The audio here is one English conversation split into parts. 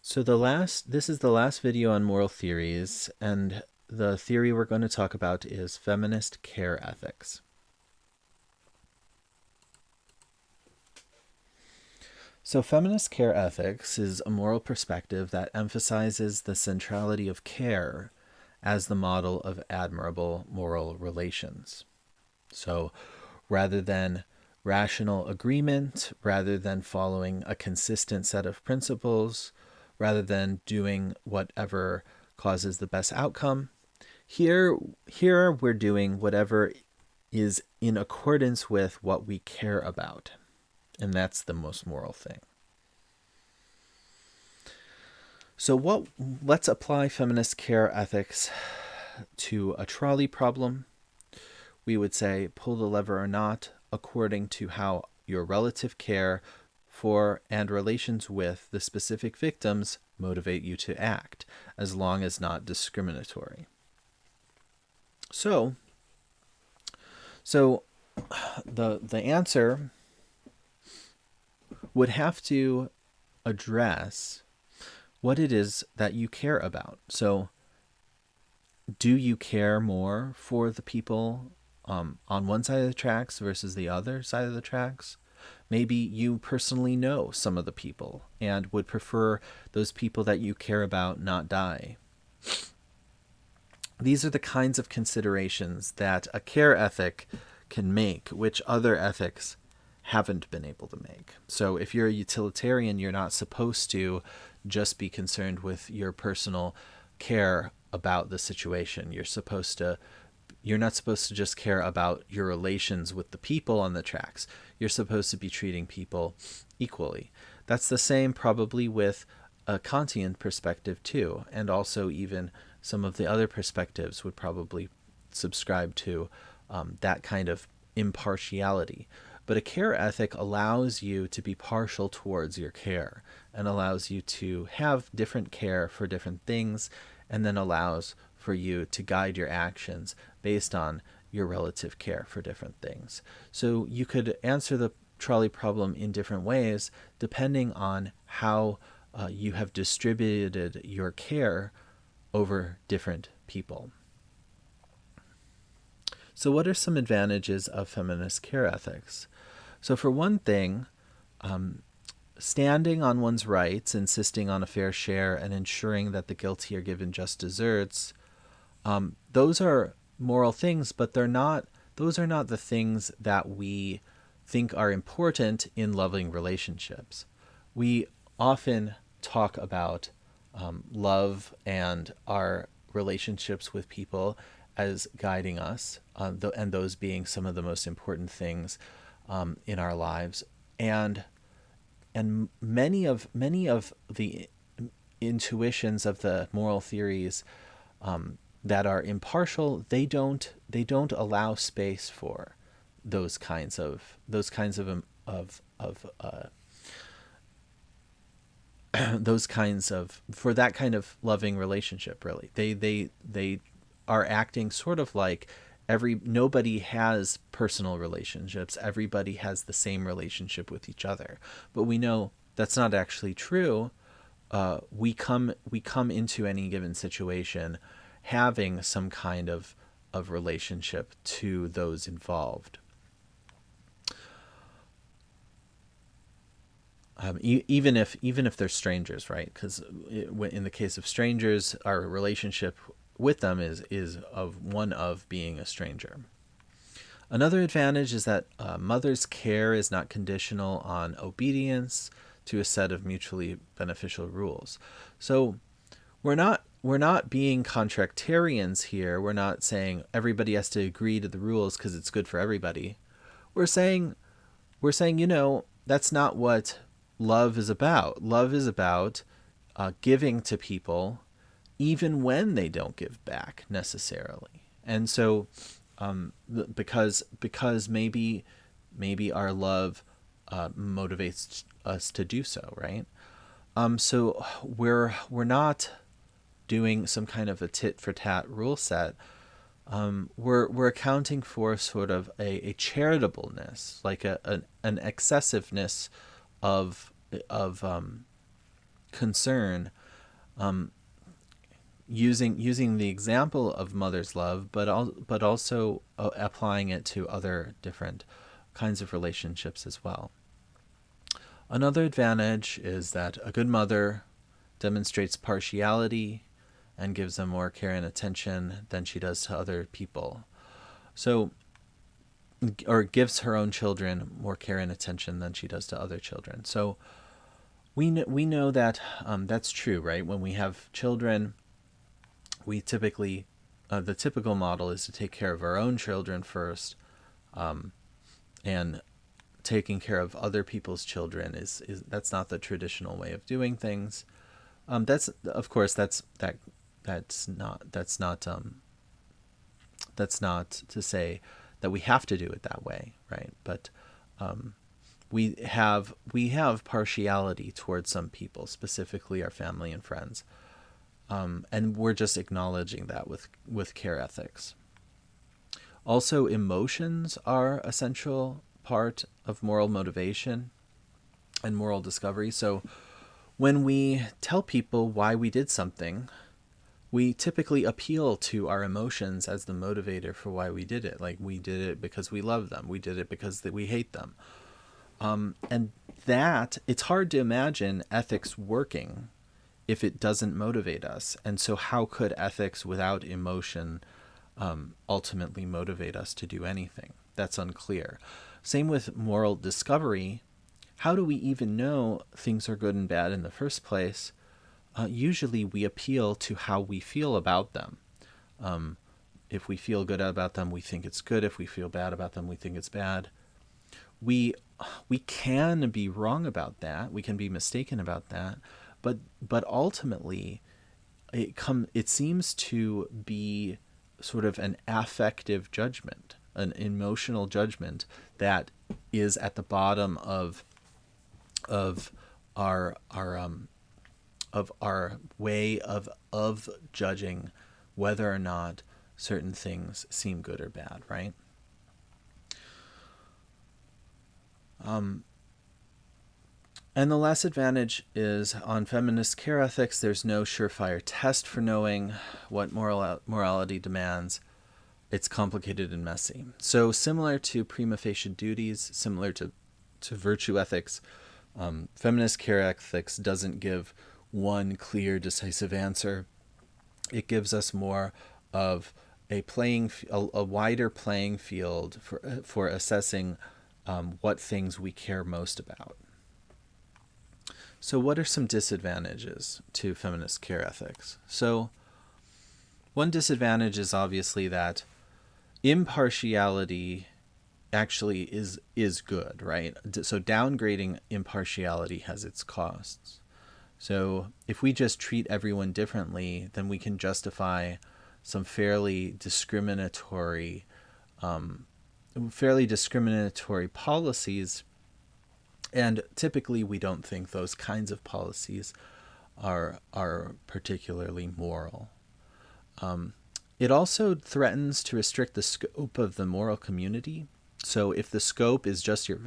So this is the last video on moral theories, and the theory we're going to talk about is feminist care ethics. So feminist care ethics is a moral perspective that emphasizes the centrality of care as the model of admirable moral relations. So rather than rational agreement, rather than following a consistent set of principles, rather than doing whatever causes the best outcome, here we're doing whatever is in accordance with what we care about. And that's the most moral thing. So let's apply feminist care ethics to a trolley problem. We would say pull the lever or not according to how your relative care for and relations with the specific victims motivate you to act, as long as not discriminatory. So the answer would have to address what it is that you care about. So do you care more for the people on one side of the tracks versus the other side of the tracks? Maybe you personally know some of the people and would prefer those people that you care about not die. These are the kinds of considerations that a care ethic can make, which other ethics haven't been able to make. So if you're a utilitarian, you're not supposed to just be concerned with your personal care about the situation. You're not supposed to just care about your relations with the people on the tracks. You're supposed to be treating people equally. That's the same probably with a Kantian perspective too, and also even some of the other perspectives would probably subscribe to that kind of impartiality. But a care ethic allows you to be partial towards your care and allows you to have different care for different things, and then allows for you to guide your actions based on your relative care for different things. So you could answer the trolley problem in different ways depending on how you have distributed your care over different people. So what are some advantages of feminist care ethics? So for one thing, standing on one's rights, insisting on a fair share, and ensuring that the guilty are given just deserts, those are moral things, but those are not the things that we think are important in loving relationships. We often talk about love and our relationships with people as guiding us, and those being some of the most important things in our lives. And many of the intuitions of the moral theories that are impartial, they don't allow space for those kinds of those kinds of for that kind of loving relationship. Really, they are acting sort of like nobody has personal relationships. Everybody has the same relationship with each other. But we know that's not actually true. We come into any given situation having some kind of relationship to those involved. Even if they're strangers, right? Because in the case of strangers, our relationship with them is one of being a stranger. Another advantage is that mother's care is not conditional on obedience to a set of mutually beneficial rules. So we're not being contractarians here. We're not saying everybody has to agree to the rules because it's good for everybody. We're saying that's not what love is about. Love is about giving to people even when they don't give back necessarily. And so because maybe our love motivates us to do so, right? So we're not doing some kind of a tit for tat rule set. We're accounting for sort of a charitableness, like an excessiveness of concern using the example of mother's love, but also applying it to other different kinds of relationships as well. Another advantage is that a good mother demonstrates partiality and gives them more care and attention than she does to other people. So, or gives her own children more care and attention than she does to other children. So we know that that's true, right? When we have children, we typically, the typical model is to take care of our own children first, and taking care of other people's children is that's not the traditional way of doing things. That's of course that's not to say that we have to do it that way, right? But we have partiality towards some people, specifically our family and friends, and we're just acknowledging that with care ethics. Also, emotions are a central part of moral motivation and moral discovery. So when we tell people why we did something, we typically appeal to our emotions as the motivator for why we did it. Like, we did it because we love them. We did it because we hate them. And that, it's hard to imagine ethics working if it doesn't motivate us. And so how could ethics without emotion ultimately motivate us to do anything? That's unclear. Same with moral discovery. How do we even know things are good and bad in the first place? Usually we appeal to how we feel about them. If we feel good about them, we think it's good. If we feel bad about them, we think it's bad. We can be wrong about that. We can be mistaken about that. But ultimately, it seems to be sort of an affective judgment, an emotional judgment that is at the bottom of our way of judging whether or not certain things seem good or bad, right? And the last advantage is on feminist care ethics, there's no surefire test for knowing what morality demands. It's complicated and messy. So similar to prima facie duties, similar to virtue ethics, feminist care ethics doesn't give one clear, decisive answer. It gives us more of a wider playing field for assessing what things we care most about. So what are some disadvantages to feminist care ethics? So one disadvantage is obviously that impartiality actually is good, right? So downgrading impartiality has its costs. So if we just treat everyone differently, then we can justify some fairly discriminatory policies. And typically we don't think those kinds of policies are particularly moral. It also threatens to restrict the scope of the moral community. So if the scope is just your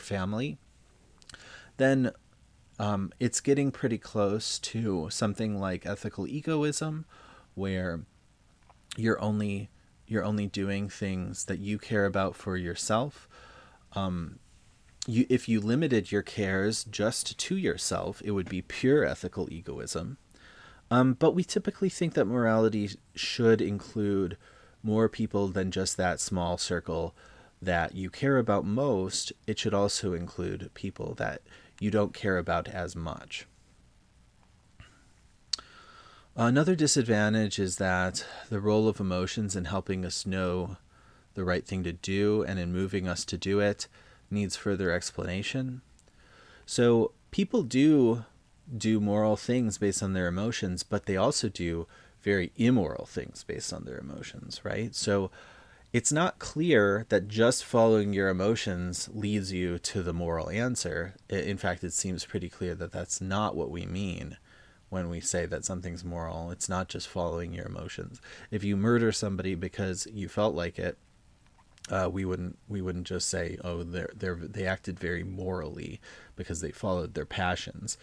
family, then it's getting pretty close to something like ethical egoism, where you're only doing things that you care about for yourself. If you limited your cares just to yourself, it would be pure ethical egoism. But we typically think that morality should include more people than just that small circle that you care about most. It should also include people that you don't care about as much. Another disadvantage is that the role of emotions in helping us know the right thing to do and in moving us to do it needs further explanation. So people do moral things based on their emotions, but they also do very immoral things based on their emotions, right? So it's not clear that just following your emotions leads you to the moral answer. In fact, it seems pretty clear that that's not what we mean when we say that something's moral. It's not just following your emotions. If you murder somebody because you felt like it, we wouldn't just say, oh, they acted very morally because they followed their passions.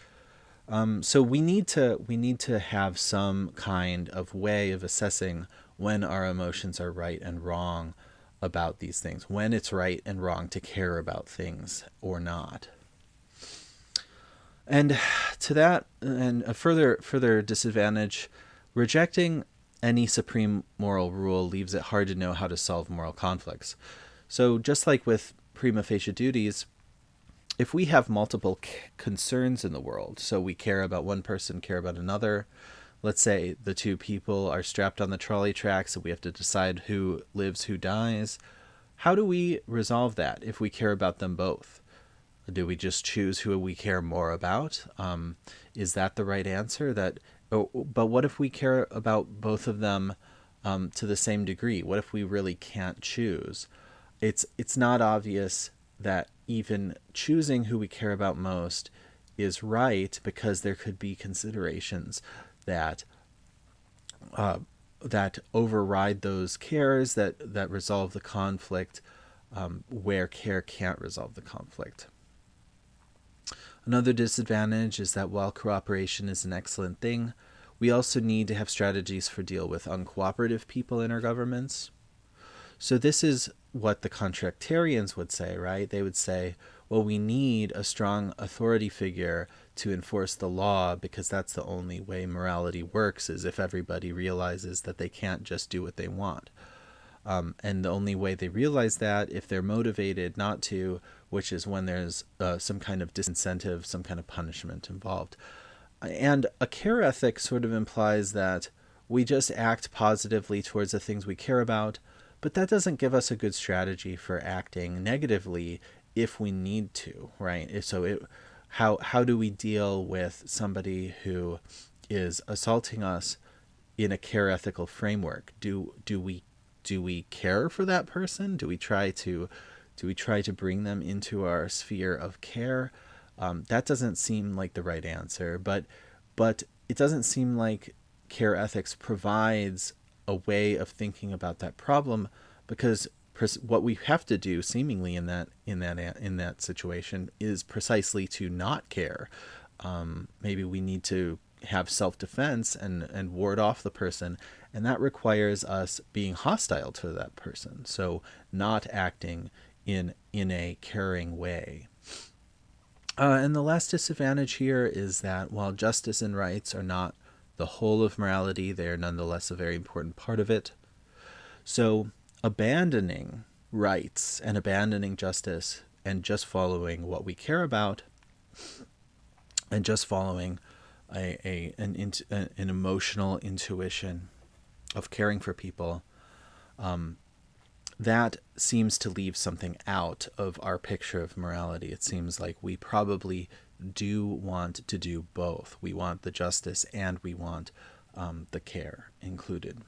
So we need to have some kind of way of assessing when our emotions are right and wrong about these things, when it's right and wrong to care about things or not. And to that, and a further disadvantage, rejecting any supreme moral rule leaves it hard to know how to solve moral conflicts. So just like with prima facie duties, if we have multiple concerns in the world, so we care about one person, care about another, let's say the two people are strapped on the trolley tracks and we have to decide who lives, who dies, how do we resolve that if we care about them both? Do we just choose who we care more about? Is that the right answer? But what if we care about both of them to the same degree? What if we really can't choose? It's not obvious that even choosing who we care about most is right, because there could be considerations that that override those cares, that resolve the conflict, where care can't resolve the conflict. Another disadvantage is that while cooperation is an excellent thing, we also need to have strategies for deal with uncooperative people in our governments. So this is what the contractarians would say, right? They would say, well, we need a strong authority figure to enforce the law, because that's the only way morality works, is if everybody realizes that they can't just do what they want. And the only way they realize that, if they're motivated not to, which is when there's some kind of disincentive, some kind of punishment involved. And a care ethic sort of implies that we just act positively towards the things we care about, but that doesn't give us a good strategy for acting negatively if we need to, right? How do we deal with somebody who is assaulting us in a care ethical framework? Do we care for that person? Do we try to bring them into our sphere of care? That doesn't seem like the right answer, but it doesn't seem like care ethics provides a way of thinking about that problem, because what we have to do seemingly in that situation is precisely to not care. Maybe we need to have self-defense and ward off the person, and that requires us being hostile to that person, so not acting in a caring way. And the last disadvantage here is that while justice and rights are not the whole of morality, they are nonetheless a very important part of it. So abandoning rights and abandoning justice and just following what we care about, and just following an emotional intuition of caring for people, that seems to leave something out of our picture of morality. It seems like we probably do want to do both. We want the justice and we want the care included.